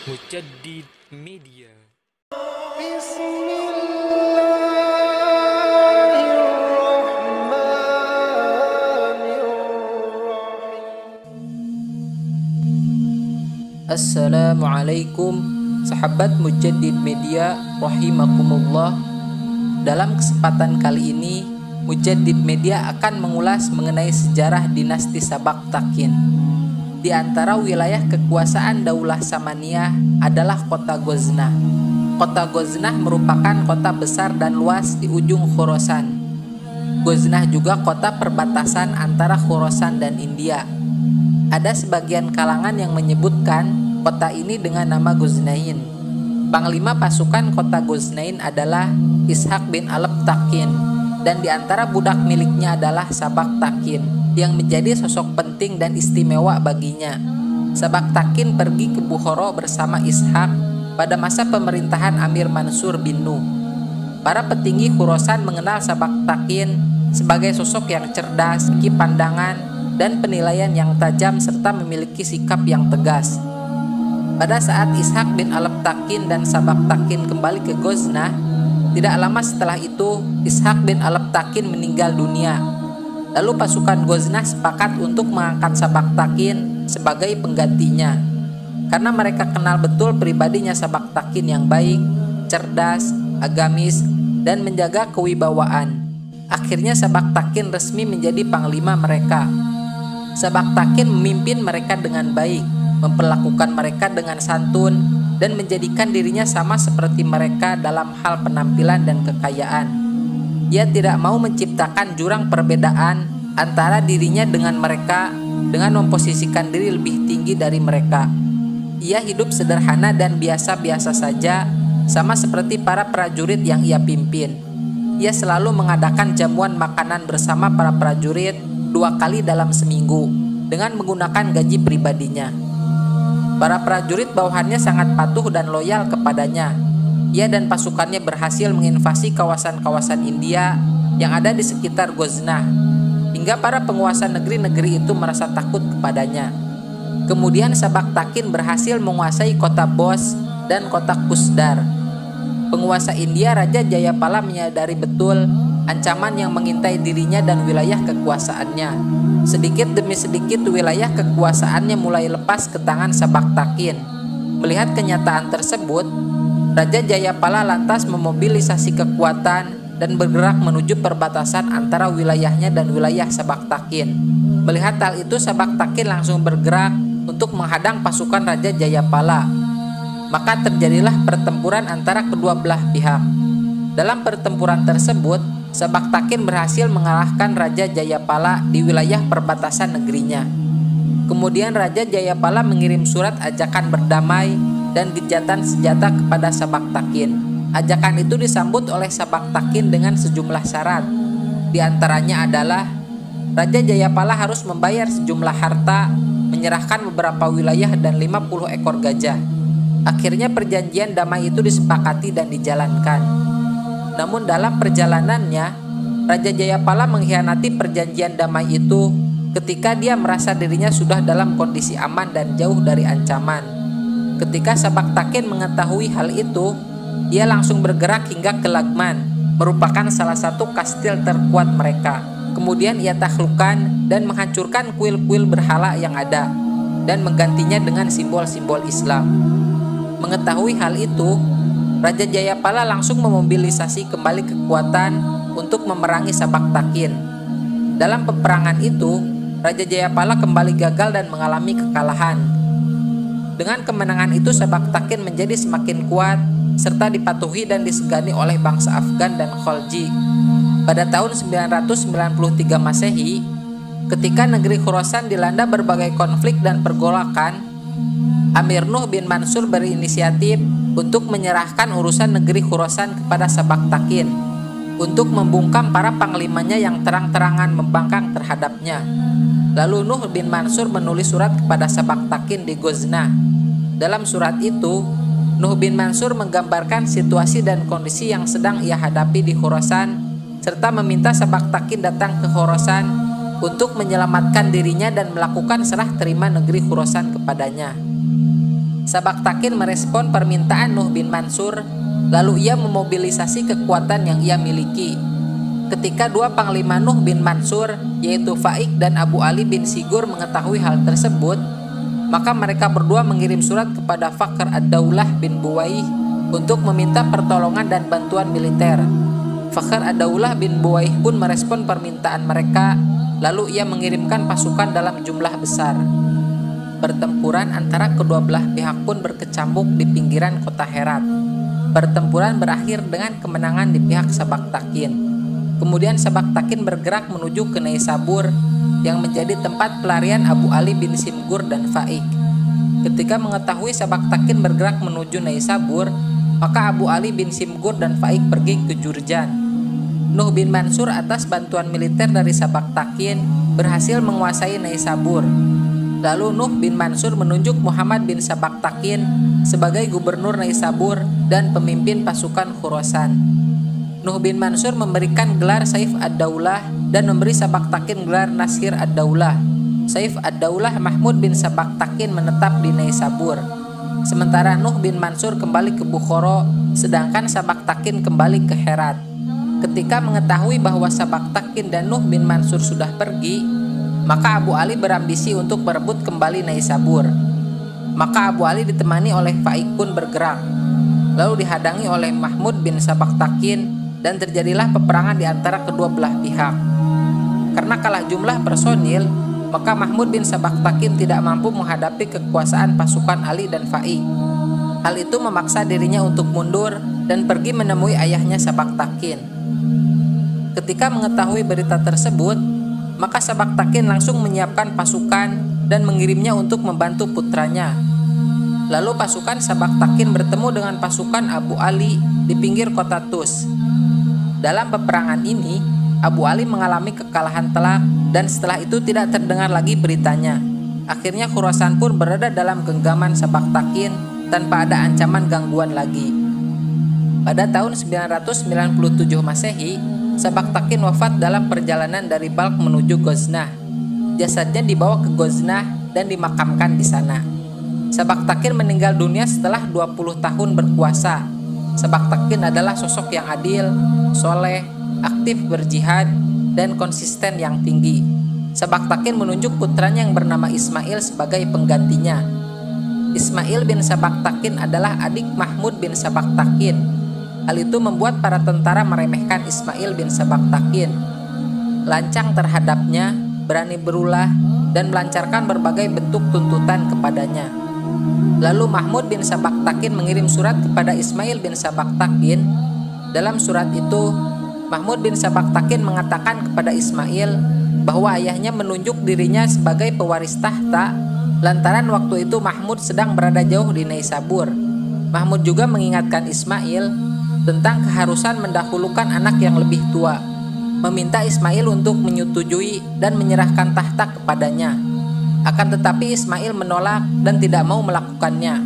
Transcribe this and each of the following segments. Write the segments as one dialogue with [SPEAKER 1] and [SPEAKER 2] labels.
[SPEAKER 1] Mujaddid Media.
[SPEAKER 2] Assalamualaikum sahabat Mujaddid Media rahimakumullah. Dalam kesempatan kali ini Mujaddid Media akan mengulas mengenai sejarah dinasti Sabak Takin. Di antara wilayah kekuasaan Daulah Samaniyah adalah kota Ghaznah. Kota Ghaznah merupakan kota besar dan luas di ujung Khorasan. Ghaznah juga kota perbatasan antara Khorasan dan India. Ada sebagian kalangan yang menyebutkan kota ini dengan nama Ghaznain. Panglima pasukan kota Ghaznain adalah Ishaq bin Alep Takin, dan di antara budak miliknya adalah Sabak Takin yang menjadi sosok penting dan istimewa baginya. Sabak Takin pergi ke Bukhara bersama Ishaq pada masa pemerintahan Amir Mansur bin Nuh. Para petinggi Khorasan mengenal Sabak Takin sebagai sosok yang cerdas, memiliki pandangan dan penilaian yang tajam serta memiliki sikap yang tegas. Pada saat Ishaq bin Alep Takin dan Sabak Takin kembali ke Ghaznah, tidak lama setelah itu Ishaq bin Alep Takin meninggal dunia. Lalu pasukan Ghaznah sepakat untuk mengangkat Sabak Takin sebagai penggantinya. Karena mereka kenal betul pribadinya Sabak Takin yang baik, cerdas, agamis, dan menjaga kewibawaan. Akhirnya Sabak Takin resmi menjadi panglima mereka. Sabak Takin memimpin mereka dengan baik, memperlakukan mereka dengan santun, dan menjadikan dirinya sama seperti mereka dalam hal penampilan dan kekayaan. Ia tidak mau menciptakan jurang perbedaan antara dirinya dengan mereka dengan memposisikan diri lebih tinggi dari mereka. Ia hidup sederhana dan biasa-biasa saja, sama seperti para prajurit yang ia pimpin. Ia selalu mengadakan jamuan makanan bersama para prajurit 2 kali dalam seminggu dengan menggunakan gaji pribadinya. Para prajurit bawahannya sangat patuh dan loyal kepadanya. Ia dan pasukannya berhasil menginvasi kawasan-kawasan India yang ada di sekitar Ghaznah, hingga para penguasa negeri-negeri itu merasa takut kepadanya. Kemudian Sabak Takin berhasil menguasai kota Bos dan kota Kusdar. Penguasa India Raja Jayapala menyadari betul ancaman yang mengintai dirinya dan wilayah kekuasaannya. Sedikit demi sedikit wilayah kekuasaannya mulai lepas ke tangan Sabak Takin. Melihat kenyataan tersebut, Raja Jayapala lantas memobilisasi kekuatan dan bergerak menuju perbatasan antara wilayahnya dan wilayah Sabak Takin. Melihat hal itu, Sabak Takin langsung bergerak untuk menghadang pasukan Raja Jayapala. Maka terjadilah pertempuran antara kedua belah pihak. Dalam pertempuran tersebut, Sabak Takin berhasil mengalahkan Raja Jayapala di wilayah perbatasan negerinya. Kemudian Raja Jayapala mengirim surat ajakan berdamai dan gencatan senjata kepada Sabak Takin. Ajakan itu disambut oleh Sabak Takin dengan sejumlah syarat. Di antaranya adalah Raja Jayapala harus membayar sejumlah harta, menyerahkan beberapa wilayah dan 50 ekor gajah. Akhirnya perjanjian damai itu disepakati dan dijalankan. Namun dalam perjalanannya, Raja Jayapala mengkhianati perjanjian damai itu ketika dia merasa dirinya sudah dalam kondisi aman dan jauh dari ancaman. Ketika Sabak Takin mengetahui hal itu, ia langsung bergerak hingga ke Lagman, merupakan salah satu kastil terkuat mereka. Kemudian ia taklukkan dan menghancurkan kuil-kuil berhala yang ada dan menggantinya dengan simbol-simbol Islam. Mengetahui hal itu, Raja Jayapala langsung memobilisasi kembali kekuatan untuk memerangi Sabak Takin. Dalam peperangan itu, Raja Jayapala kembali gagal dan mengalami kekalahan. Dengan kemenangan itu, Sabak Takin menjadi semakin kuat serta dipatuhi dan disegani oleh bangsa Afgan dan Khalji. Pada tahun 993 Masehi, ketika negeri Khorasan dilanda berbagai konflik dan pergolakan, Amir Nuh bin Mansur berinisiatif untuk menyerahkan urusan negeri Khorasan kepada Sabak Takin untuk membungkam para panglimanya yang terang-terangan membangkang terhadapnya. Lalu Nuh bin Mansur menulis surat kepada Sabak Takin di Ghaznah. Dalam surat itu, Nuh bin Mansur menggambarkan situasi dan kondisi yang sedang ia hadapi di Khorasan, serta meminta Sabak Takin datang ke Khorasan untuk menyelamatkan dirinya dan melakukan serah terima negeri Khorasan kepadanya. Sabaktakin merespon permintaan Nuh bin Mansur, lalu ia memobilisasi kekuatan yang ia miliki. Ketika dua panglima Nuh bin Mansur, yaitu Faik dan Abu Ali bin Sigur mengetahui hal tersebut, maka mereka berdua mengirim surat kepada Fakhr ad-Daulah bin Buwaih untuk meminta pertolongan dan bantuan militer. Fakhr ad-Daulah bin Buwaih pun merespon permintaan mereka, lalu ia mengirimkan pasukan dalam jumlah besar. Pertempuran antara kedua belah pihak pun berkecamuk di pinggiran kota Herat. Pertempuran berakhir dengan kemenangan di pihak Sabaktakin. Kemudian Sabaktakin bergerak menuju ke Naisabur yang menjadi tempat pelarian Abu Ali bin Simgur dan Faik. Ketika mengetahui Sabaktakin bergerak menuju Naisabur, maka Abu Ali bin Simgur dan Faik pergi ke Jurjan. Nuh bin Mansur atas bantuan militer dari Sabaktakin berhasil menguasai Naisabur. Lalu Nuh bin Mansur menunjuk Muhammad bin Sabaktakin sebagai gubernur Naisabur dan pemimpin pasukan Khurasan. Nuh bin Mansur memberikan gelar Saif ad-Daulah dan memberi Sabaktakin gelar Nasir ad-Daulah. Saif ad-Daulah Mahmud bin Sabaktakin menetap di Naisabur. Sementara Nuh bin Mansur kembali ke Bukhara, sedangkan Sabaktakin kembali ke Herat. Ketika mengetahui bahwa Sabaktakin dan Nuh bin Mansur sudah pergi, maka Abu Ali berambisi untuk merebut kembali Naisabur. Maka Abu Ali ditemani oleh Faik pun bergerak, lalu dihadangi oleh Mahmud bin Sabaktakin, dan terjadilah peperangan di antara kedua belah pihak. Karena kalah jumlah personil, maka Mahmud bin Sabaktakin tidak mampu menghadapi kekuasaan pasukan Ali dan Faik. Hal itu memaksa dirinya untuk mundur dan pergi menemui ayahnya Sabaktakin. Ketika mengetahui berita tersebut, maka Sabaktakin langsung menyiapkan pasukan dan mengirimnya untuk membantu putranya. Lalu pasukan Sabaktakin bertemu dengan pasukan Abu Ali di pinggir kota Tus. Dalam peperangan ini, Abu Ali mengalami kekalahan telak dan setelah itu tidak terdengar lagi beritanya. Akhirnya Khurasan pun berada dalam genggaman Sabaktakin tanpa ada ancaman gangguan lagi. Pada tahun 997 Masehi, Sabaktakin wafat dalam perjalanan dari Balkh menuju Ghaznah. Jasadnya dibawa ke Ghaznah dan dimakamkan di sana. Sabaktakin meninggal dunia setelah 20 tahun berkuasa. Sabaktakin adalah sosok yang adil, soleh, aktif berjihad, dan konsisten yang tinggi. Sabaktakin menunjuk putranya yang bernama Ismail sebagai penggantinya. Ismail bin Sabaktakin adalah adik Mahmud bin Sabaktakin. Hal itu membuat para tentara meremehkan Ismail bin Sabaktakin. Lancang terhadapnya, berani berulah, dan melancarkan berbagai bentuk tuntutan kepadanya. Lalu Mahmud bin Sabaktakin mengirim surat kepada Ismail bin Sabaktakin. Dalam surat itu, Mahmud bin Sabaktakin mengatakan kepada Ismail bahwa ayahnya menunjuk dirinya sebagai pewaris tahta lantaran waktu itu Mahmud sedang berada jauh di Naisabur. Mahmud juga mengingatkan Ismail tentang keharusan mendahulukan anak yang lebih tua, meminta Ismail untuk menyetujui dan menyerahkan tahta kepadanya. Akan tetapi Ismail menolak dan tidak mau melakukannya.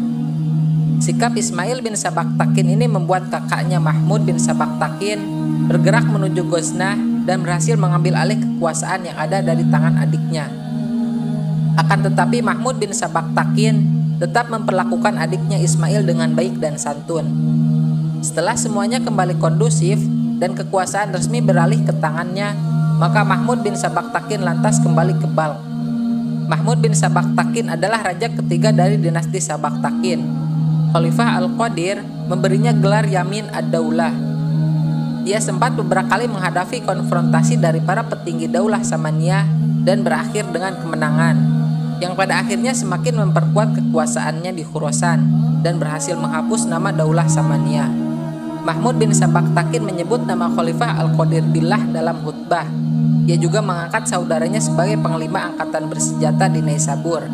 [SPEAKER 2] Sikap Ismail bin Sabaktakin ini membuat kakaknya Mahmud bin Sabaktakin bergerak menuju Ghaznah dan berhasil mengambil alih kekuasaan yang ada dari tangan adiknya. Akan tetapi Mahmud bin Sabaktakin tetap memperlakukan adiknya Ismail dengan baik dan santun. Setelah semuanya kembali kondusif dan kekuasaan resmi beralih ke tangannya, maka Mahmud bin Sabaktakin lantas kembali ke Balkh. Mahmud bin Sabaktakin adalah raja ketiga dari dinasti Sabaktakin. Khalifah Al-Qadir memberinya gelar Yamin ad-Daulah. Ia sempat beberapa kali menghadapi konfrontasi dari para petinggi Daulah Samaniyah dan berakhir dengan kemenangan, yang pada akhirnya semakin memperkuat kekuasaannya di Khurasan dan berhasil menghapus nama Daulah Samaniyah. Mahmud bin Sabaktakin menyebut nama Khalifah Al-Qadir Billah dalam khutbah. Ia juga mengangkat saudaranya sebagai panglima angkatan bersenjata di Naisabur.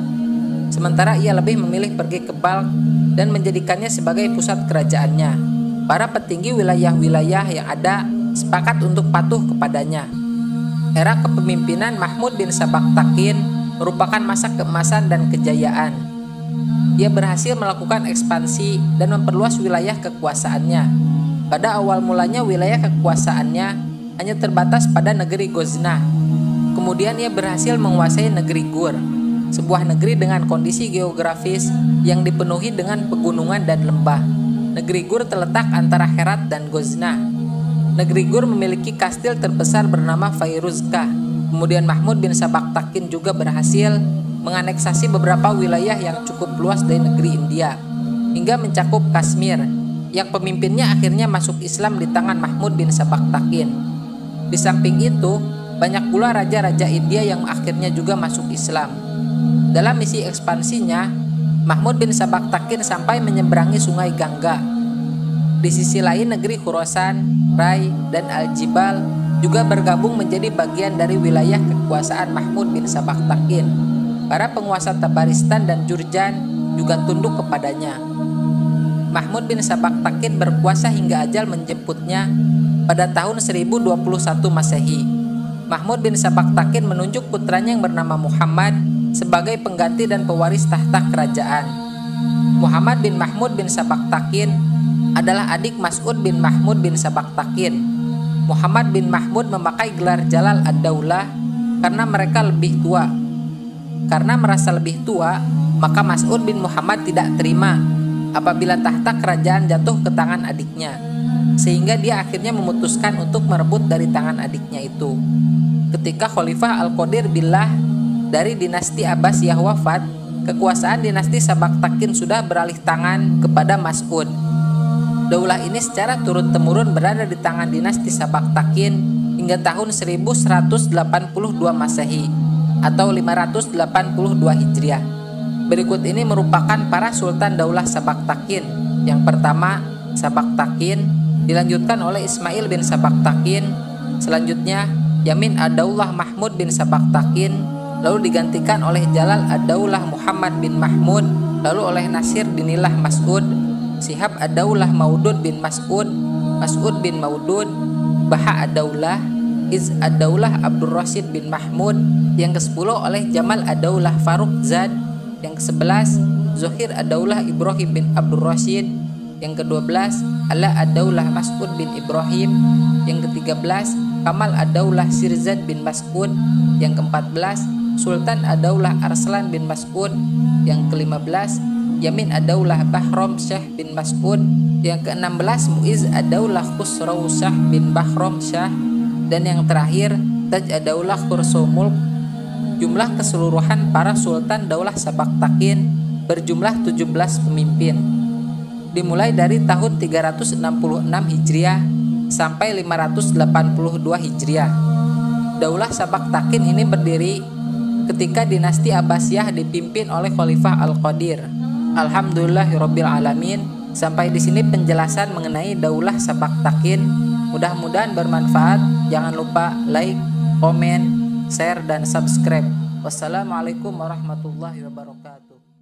[SPEAKER 2] Sementara ia lebih memilih pergi ke Balkh dan menjadikannya sebagai pusat kerajaannya. Para petinggi wilayah-wilayah yang ada sepakat untuk patuh kepadanya. Era kepemimpinan Mahmud bin Sabaktakin merupakan masa keemasan dan kejayaan. Ia berhasil melakukan ekspansi dan memperluas wilayah kekuasaannya. Pada awal mulanya wilayah kekuasaannya hanya terbatas pada negeri Ghaznah. Kemudian ia berhasil menguasai negeri Gur. sebuah negeri dengan kondisi geografis yang dipenuhi dengan pegunungan dan lembah. Negeri Gur terletak antara Herat dan Ghaznah. Negeri Gur memiliki kastil terbesar bernama Fairuzkah. Kemudian Mahmud bin Sabaktakin juga berhasil menganeksasi beberapa wilayah yang cukup luas dari negeri India, hingga mencakup Kashmir, yang pemimpinnya akhirnya masuk Islam di tangan Mahmud bin Sabaktakin. Di samping itu, banyak pula raja-raja India yang akhirnya juga masuk Islam. Dalam misi ekspansinya, Mahmud bin Sabaktakin sampai menyeberangi sungai Gangga. Di sisi lain, negeri Khurasan, Rai, dan Al-Jibal juga bergabung menjadi bagian dari wilayah kekuasaan Mahmud bin Sabaktakin. Para penguasa Tabaristan dan Jurjan juga tunduk kepadanya. Mahmud bin Sabaktakin berkuasa hingga ajal menjemputnya pada tahun 1021 Masehi. Mahmud bin Sabaktakin menunjuk putranya yang bernama Muhammad sebagai pengganti dan pewaris tahta kerajaan. Muhammad bin Mahmud bin Sabaktakin adalah adik Mas'ud bin Mahmud bin Sabaktakin. Muhammad bin Mahmud memakai gelar Jalal ad-Daulah karena mereka lebih tua. Karena merasa lebih tua, maka Mas'ud bin Muhammad tidak terima apabila tahta kerajaan jatuh ke tangan adiknya, sehingga dia akhirnya memutuskan untuk merebut dari tangan adiknya itu. Ketika Khalifah Al-Qadir Billah dari dinasti Abbasiyah wafat, kekuasaan dinasti Sabaktakin sudah beralih tangan kepada Mas'ud. Daulah ini secara turun-temurun berada di tangan dinasti Sabaktakin hingga tahun 1182 Masehi atau 582 Hijriah. Berikut ini merupakan para sultan Daulah Sabaktakin. Yang pertama, Sabaktakin, dilanjutkan oleh Ismail bin Sabaktakin, selanjutnya Yamin ad-Daulah Mahmud bin Sabaktakin, lalu digantikan oleh Jalal ad-Daulah Muhammad bin Mahmud, lalu oleh Nasir binillah Mas'ud, Sihab ad-Daulah Maudud bin Mas'ud, Mas'ud bin Maudud, Baha ad-Daulah, Iz ad-Daulah Abdul Rashid bin Mahmud, yang ke-10 oleh Jamal ad-Daulah Faruk Zad, yang ke-11 Zohir ad-Daulah Ibrahim bin Abdul Rashid, yang ke-12 Ala ad-Daulah Mas'ud bin Ibrahim, yang ke-13 Kamal ad-Daulah Sirzad bin Mas'ud, yang ke-14 Sultan ad-Daulah Arslan bin Mas'ud, yang ke-15 Yamin ad-Daulah Bahrom Syah bin Mas'ud, yang ke-16 Muiz ad-Daulah Khusraw Syah bin Bahrom Syah, dan yang terakhir Taj ad-Daulah Kursumulk. Jumlah keseluruhan para sultan Daulah Sabaktakin berjumlah 17 pemimpin, dimulai dari tahun 366 Hijriah sampai 582 Hijriah. Daulah Sabaktakin ini berdiri ketika dinasti Abbasiyah dipimpin oleh Khalifah Al-Qadir. Alhamdulillahirabbil alamin. Sampai di sini penjelasan mengenai Daulah Sabaktakin. Mudah-mudahan bermanfaat. Jangan lupa like, komen, share, dan subscribe. Wassalamualaikum warahmatullahi wabarakatuh.